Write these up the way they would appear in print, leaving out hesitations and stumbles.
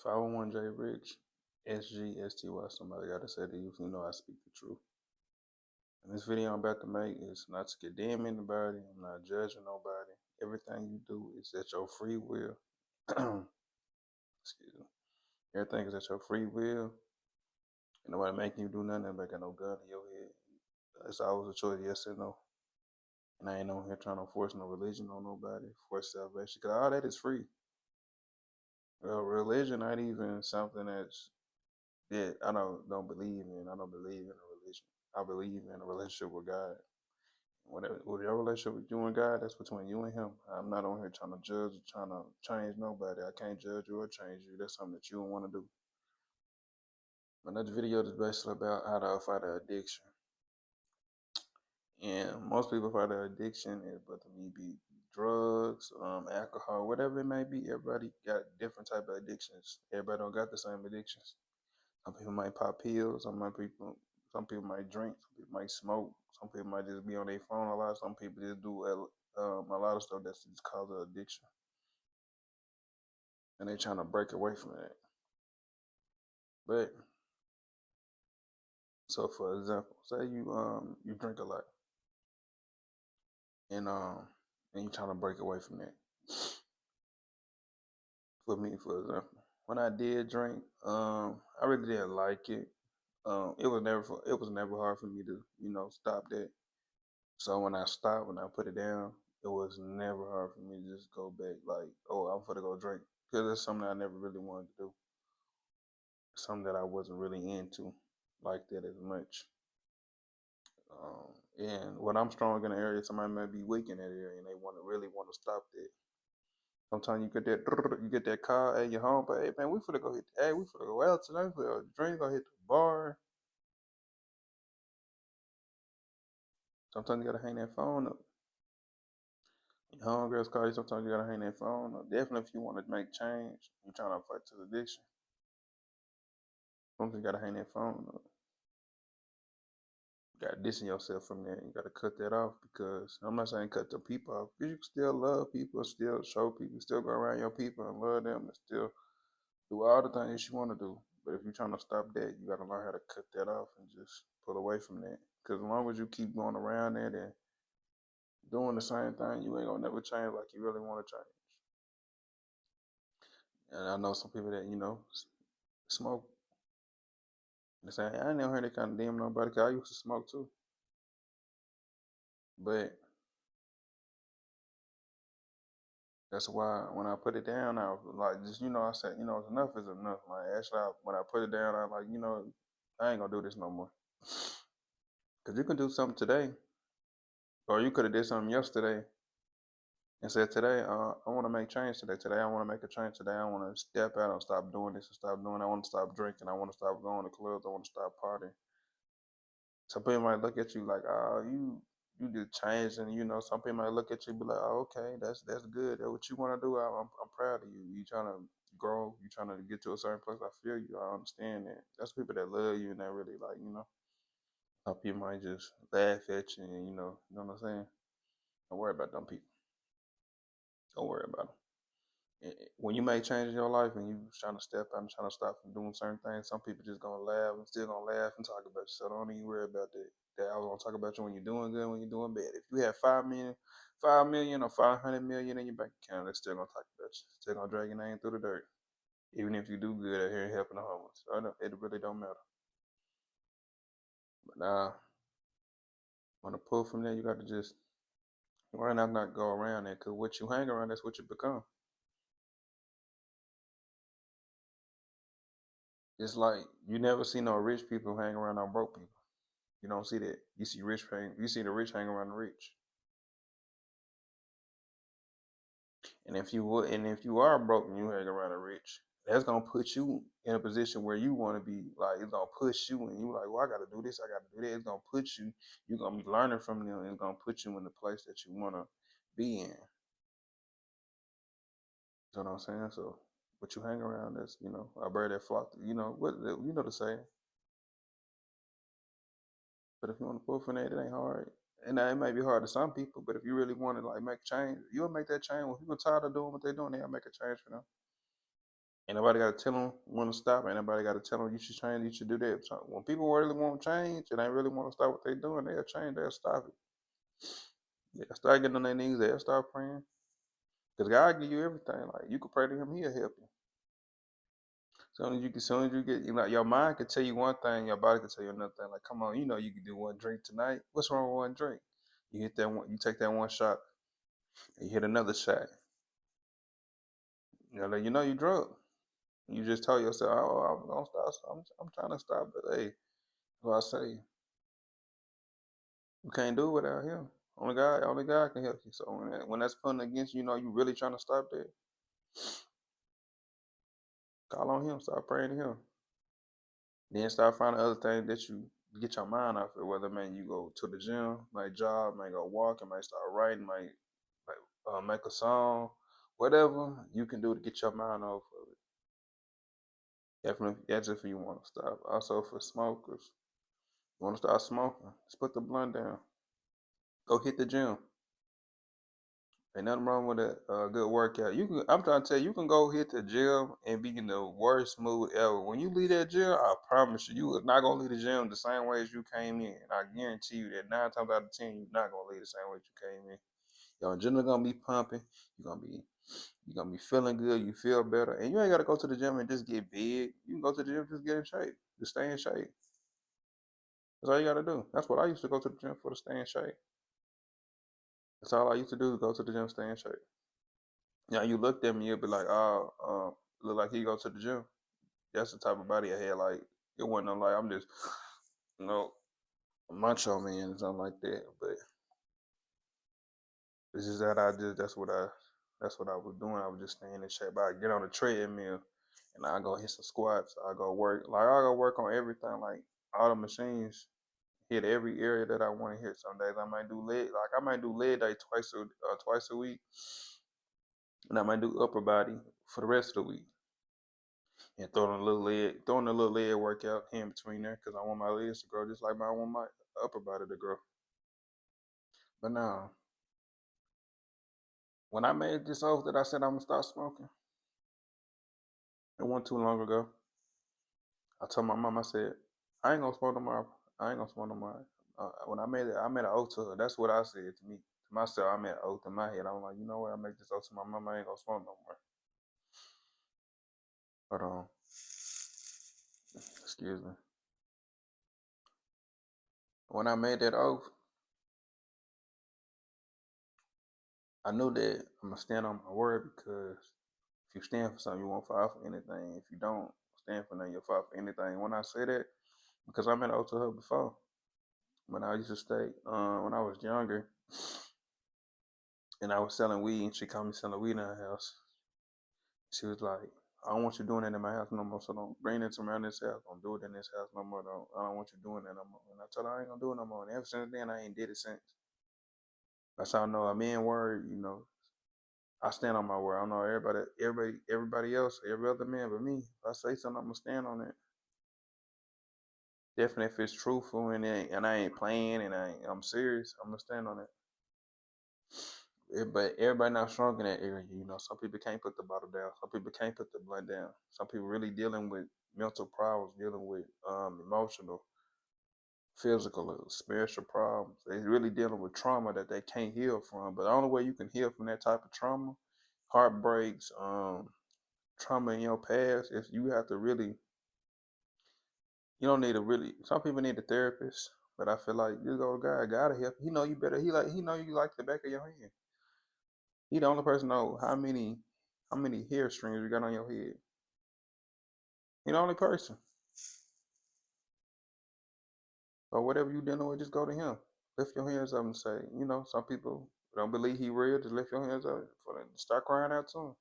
501 J Rich, SGSTY. Somebody gotta say to you, if you know I speak the truth. And this video I'm about to make is not to condemn anybody. I'm not judging nobody. Everything you do is at your free will. Excuse me. Everything is at your free will. And nobody making you do nothing. Nobody got no gun to your head. It's always a choice, yes or no. And I ain't on here trying to force no religion on nobody, force salvation, because all that is free. Well, religion ain't even something that I don't believe in. I don't believe in a religion. I believe in a relationship with God. Whatever relationship with you and God, that's between you and Him. I'm not on here trying to judge or trying to change nobody. I can't judge you or change you. That's something that you don't want to do. Another video is basically about how to fight an addiction. And most people fight an addiction is but to me be drugs, alcohol, whatever it may be. Everybody got different type of addictions. Everybody don't got the same addictions. Some people might pop pills. Some people might drink. Some people might smoke. Some people might just be on their phone a lot. Some people just do a lot of stuff that's just called an addiction, and they trying to break away from that. But so, for example, say you drink a lot, and you trying to break away from that. For me, for example, when I did drink, I really didn't like it. It was never hard for me to stop that. So when I stopped, when I put it down, it was never hard for me to just go back. Like, oh, I'm gonna go drink, because it's something I never really wanted to do. Something that I wasn't really into like that as much. And when I'm strong in an area, somebody might be weak in that area, and they really want to stop that. Sometimes you get that call at your home, but hey man, we finna go hit. Hey, we finna go out tonight. We finna drink, go hit the bar. Sometimes you gotta hang that phone up. Your homegirls call you. Sometimes you gotta hang that phone up. Definitely, if you want to make change, you're trying to fight to the addiction. Sometimes you gotta hang that phone up. You gotta distance yourself from that. You gotta cut that off, because I'm not saying cut the people off, because you can still love people, still show people, still go around your people and love them, and still do all the things you want to do. But if you're trying to stop that, you gotta learn how to cut that off and just pull away from that. Because as long as you keep going around that and doing the same thing, you ain't gonna never change like you really want to change. And I know some people that smoke. They say, I ain't never heard that condemn nobody, because I used to smoke too. But that's why when I put it down, I was like, just, I said, enough is enough. Like, actually, when I put it down, I was like, I ain't gonna do this no more. Because you can do something today, or you could have did something yesterday and said, today, I want to make change today. Today, I want to make a change. Today, I want to step out and stop doing this and stop doing that. I want to stop drinking. I want to stop going to clubs. I want to stop partying. Some people might look at you like, oh, you did change, and some people might look at you and be like, oh, okay, that's good. That's what you want to do. I'm proud of you. You trying to grow. You trying to get to a certain place. I feel you. I understand that. That's people that love you and that really like. Some people might just laugh at you, and you know what I'm saying. Don't worry about them people. Don't worry about them. When you make change in your life and you trying to step out and trying to stop from doing certain things, some people just gonna laugh and still gonna laugh and talk about you. So don't even worry about that. That I was gonna talk about you when you're doing good, when you're doing bad. If you have 5 million or 500 million in your bank account, they're still gonna talk about you. Still gonna drag your name through the dirt. Even if you do good out here helping the homeless. It really don't matter. But when to pull from there, you got to just learn how not go around it. Cause what you hang around, that's what you become. It's like you never see no rich people hang around no broke people. You don't see that. You see you see the rich hang around the rich. And if you are broke and you hang around the rich, that's gonna put you in a position where you want to be. Like, it's gonna push you, and you like, well, I gotta do this, I gotta do that. It's gonna put you. You're gonna be learning from them, and it's gonna put you in the place that you wanna be in. You know what I'm saying? So, what you hang around, that's a bird that flock. The saying. But if you want to pull from that, it ain't hard. And it may be hard to some people, but if you really want to like make change, you'll make that change. When people tired of doing what they're doing, they'll make a change for them. Ain't nobody got to tell them when to stop. Ain't nobody got to tell them you should change, you should do that. So when people really want change and they really want to stop what they doing, they'll change, they'll stop it. They'll start getting on their knees, they'll start praying. Because God give you everything. Like you can pray to him, he'll help you. Soon as you get, your mind can tell you one thing, your body can tell you another thing. Like, come on, you can do one drink tonight. What's wrong with one drink? You hit that one, you take that one shot, and you hit another shot. You drunk. You just tell yourself, oh, I'm gonna stop. I'm trying to stop, but hey, what I say, you can't do it without him. Only God can help you. So when that's putting against you, you really trying to stop that. Call on him. Start praying to him. Then start finding other things that you get your mind off it. Whether man you go to the gym, might jog, might go walking, might start writing, might make a song, whatever you can do to get your mind off of it. Definitely, that's if you want to stop. Also for smokers, you want to start smoking, just put the blunt down. Go hit the gym. Ain't nothing wrong with a good workout. I'm trying to tell you, you can go hit the gym and be in the worst mood ever. When you leave that gym, I promise you, you are not gonna leave the gym the same way as you came in. I guarantee you that 9 times out of 10, you're not gonna leave the same way you came in. Your adrenaline gonna be pumping. You're gonna be feeling good. You feel better, and you ain't gotta go to the gym and just get big. You can go to the gym just get in shape, just stay in shape. That's all you gotta do. That's what I used to go to the gym for, to stay in shape. That's all I used to do, go to the gym, stay in shape. Now you looked at me, you'll be like, oh, look like he go to the gym. That's the type of body I had. Like it wasn't no, like I'm just, you know, a macho man or something like that. But it's just that that's what I was doing. I was just staying in shape. I get on the treadmill and I go hit some squats. I go work, like I go work on everything, like all the machines. Hit every area that I want to hit. Some days I might do leg, like I might do leg day twice a week, and I might do upper body for the rest of the week. And throwing a little leg workout in between there because I want my legs to grow just like I want my upper body to grow. But now, when I made this oath that I said I'm gonna stop smoking, it wasn't too long ago. I told my mom, I said, I ain't gonna smoke no more. I ain't gonna smoke no more. When I made an oath to her. That's what I said to me, to myself. I made an oath in my head. I'm like, you know what? I make this oath to my mom. I ain't gonna smoke no more. Hold on. Excuse me. When I made that oath, I knew that I'm gonna stand on my word because if you stand for something, you won't fall for anything. If you don't stand for nothing, you'll fall for anything. When I say that, because I made an oath to her before, when I used to stay, when I was younger, and I was selling weed, and she caught me selling weed in her house. She was like, I don't want you doing that in my house no more, so don't bring it around this house. Don't do it in this house no more. I don't want you doing that no more. And I told her I ain't gonna do it no more. And ever since then, I ain't did it since. That's how I know a man word, I stand on my word. I don't know everybody else, every other man, but me. If I say something, I'm gonna stand on it. Definitely, if it's truthful and I ain't playing and I'm serious, I'm gonna stand on it. But everybody not strong in that area. Some people can't put the bottle down. Some people can't put the blunt down. Some people really dealing with mental problems, dealing with emotional, physical, or spiritual problems. They really dealing with trauma that they can't heal from. But the only way you can heal from that type of trauma, heartbreaks, trauma in your past, is you have to really. You don't need a really. Some people need a therapist, but I feel like you go to God. God to help. He know you better. He know you like the back of your hand. He the only person know how many hair strings you got on your head. He the only person. So whatever you dealing with, just go to him. Lift your hands up and say, some people don't believe he real. Just lift your hands up for them. Start crying out to him.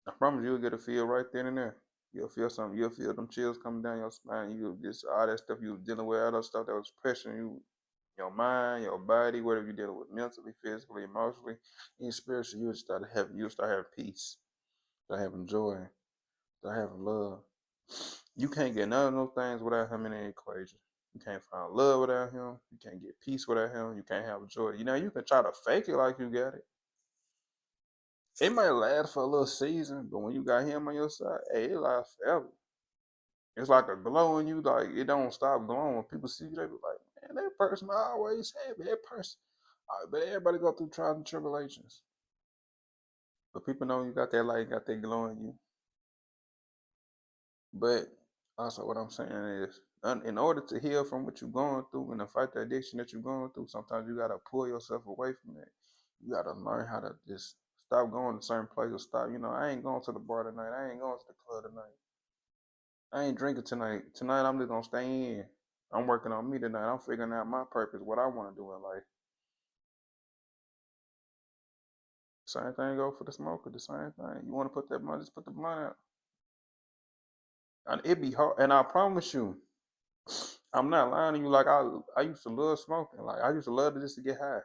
I promise you'll get a feel right then and there. You'll feel something. You'll feel them chills coming down your spine. You'll just all that stuff you was dealing with, all that stuff that was pressuring you, your mind, your body, whatever you're dealing with, mentally, physically, emotionally, and spiritually. You'll start having peace, start having joy, start having love. You can't get none of those things without him in the equation. You can't find love without him. You can't get peace without him. You can't have joy. You can try to fake it like you got it. It might last for a little season, but when you got him on your side, hey, it lasts forever. It's like a glow in you, like it don't stop glowing. When people see you, they be like, man, that person always happy. That person. But everybody go through trials and tribulations. But people know you got that light, got that glow in you. But also, what I'm saying is, in order to heal from what you're going through and to fight the addiction that you're going through, sometimes you gotta pull yourself away from it. You gotta learn how to just stop going to certain places. Stop. I ain't going to the bar tonight. I ain't going to the club tonight. I ain't drinking tonight. Tonight I'm just gonna stay in. I'm working on me tonight. I'm figuring out my purpose, what I want to do in life. Same thing go for the smoker. The same thing. You want to put that blunt, just put the blunt out. And it be hard. And I promise you, I'm not lying to you. Like I used to love smoking. Like I used to love to just to get high.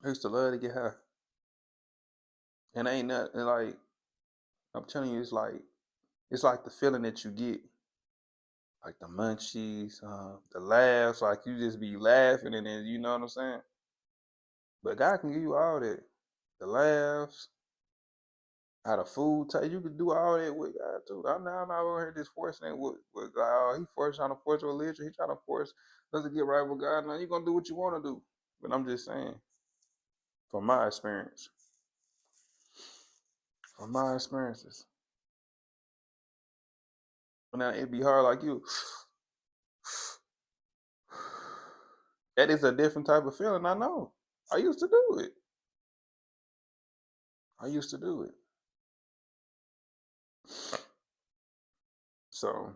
I used to love to get high. And ain't nothing like I'm telling you, it's like the feeling that you get, like the munchies, the laughs, like you just be laughing and then you know what I'm saying. But God can give you all that, the laughs, how the food taste. You can do all that with God too. I'm not over here just forcing it with God. Oh, he trying to force religion. He trying to force us to get right with God. Now you gonna do what you want to do. But I'm just saying, from my experience, from my experiences, now it'd be hard like you. That is a different type of feeling. I know. I used to do it. I used to do it. So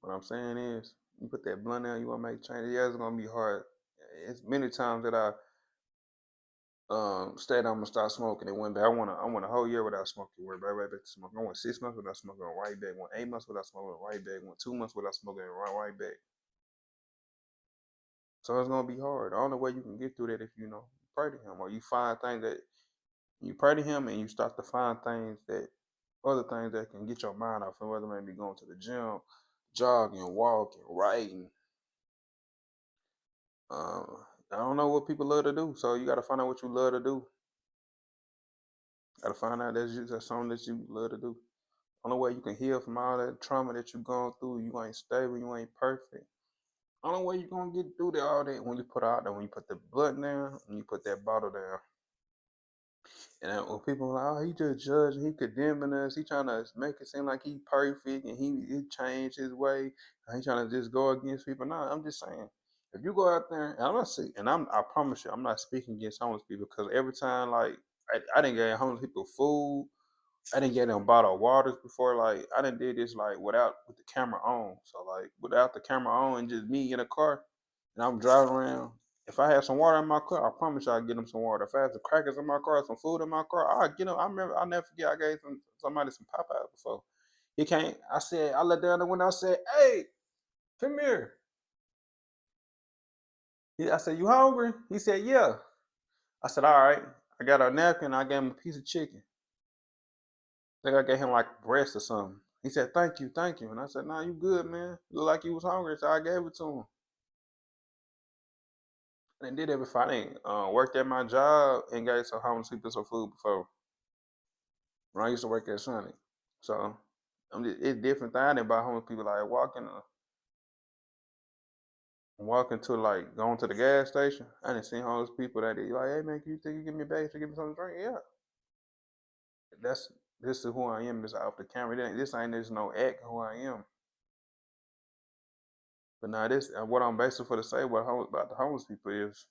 what I'm saying is, you put that blunt down, you want to make changes. Yeah, it's gonna be hard. It's many times that I said I'm gonna start smoking and went back. I went a whole year without smoking. Went right back to smoking. I went 6 months without smoking. Right back. Went 8 months without smoking. Right back. Went 2 months without smoking. Right back. So it's gonna be hard. The only way you can get through that if pray to Him or you find things that you pray to Him and you start to find other things that can get your mind off. And whether it may be going to the gym, jogging, walking, writing. I don't know what people love to do, so you got to find out what you love to do. Got to find out that's something that you love to do. Only way you can heal from all that trauma that you're going through, you ain't stable, you ain't perfect. Only way you're gonna get through all that when you put out there, when you put the blood down, when you put that bottle down. And then when people are like, oh, he just judging, he condemning us, he trying to make it seem like he perfect and he changed his way, and he trying to just go against people. No, I'm just saying, if you go out there, and I'm not saying, and I promise you, I'm not speaking against homeless people because every time like I didn't get homeless people food, I didn't get them bottled waters before. Like I didn't did this like with the camera on. So like without the camera on and just me in a car, and I'm driving around. If I had some water in my car, I promise you I'd get them some water. If I had some crackers in my car, some food in my car, I'd get them. I remember, I'll never forget. I gave somebody some Popeyes before. He came. I said, I let down the window. I said, "Hey, come here." I said, "You hungry?" He said, "Yeah." I said, "All right." I got a napkin. I gave him a piece of chicken. I think I gave him like breast or something. He said, "Thank you, thank you." And I said, "Nah, you good, man. You look like you was hungry." So I gave it to him. And did it before. I didn't worked at my job and gave some homeless people some food before. When I used to work at Sonic. So it's different thing. I didn't buy homeless people like walking to like going to the gas station. I didn't see homeless people that they like, hey man, can you think you give me a bag to give me something to drink? Yeah. That's this is who I am. This off the camera. This ain't just no act who I am. But now this what I'm basically for to say about the homeless people is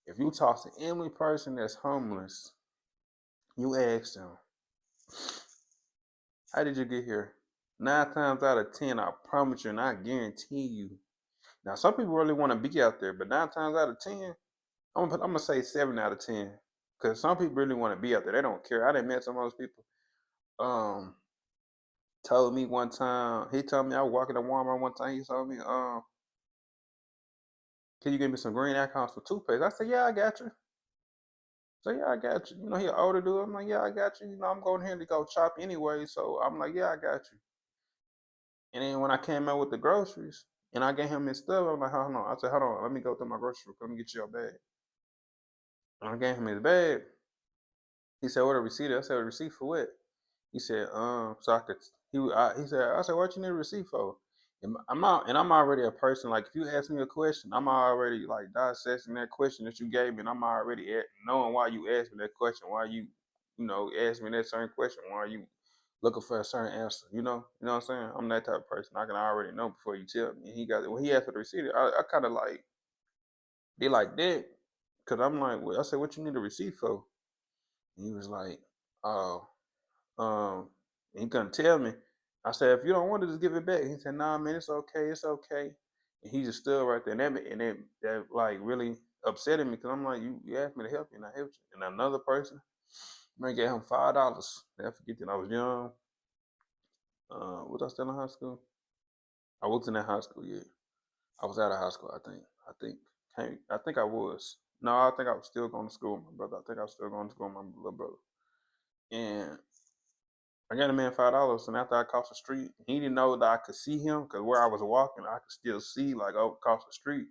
if you talk to any person that's homeless, you ask them, how did you get here? 9 times out of 10, I promise you and I guarantee you. Now some people really want to be out there, but 9 times out of 10, I'm gonna say 7 out of 10. Cause some people really want to be out there. They don't care. I didn't met some of those people. Um, told me one time, he told me I was walking to Walmart one time, he told me, can you give me some green alcohol for toothpaste? I said, yeah, I got you. So yeah, I got you. He an older dude. I'm like, yeah, I got you. I'm going here to go chop anyway. So I'm like, yeah, I got you. And then when I came out with the groceries and I gave him his stuff, I'm like, hold on. I said, hold on, let me go through my groceries. Let me get you your bag. And I gave him his bag. He said, "What a receipt?" I said, "A receipt for what?" He said, so I could. He said, I said, "What you need a receipt for?" And I'm already a person. Like, if you ask me a question, I'm already like dissecting that question that you gave me, and I'm already knowing why you asked me that question, why you asked me that certain question, why you looking for a certain answer. You know what I'm saying? I'm that type of person. I can already know before you tell me. And he got it when he asked for the receipt. I kind of like be like that, cause I'm like, well, I said, "What you need a receipt for?" And he was like, "Oh." Um, he couldn't tell me. I said, "If you don't want to, just give it back." He said, "Nah, man, it's okay, it's okay." And he just stood right there, and that like really upsetting me because I'm like, you asked me to help you, and I helped you. And another person, man, gave him $5. Never forget that I was young. Was I still in high school? I wasn't in high school yet. I was out of high school, I think. I think I was. No, I think I was still going to school with my brother. I think I was still going to school with my little brother. And I got a man $5, and after I crossed the street, he didn't know that I could see him because where I was walking, I could still see like across the street.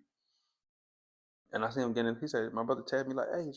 And I see him getting. He said, my brother tapped me like, "Hey,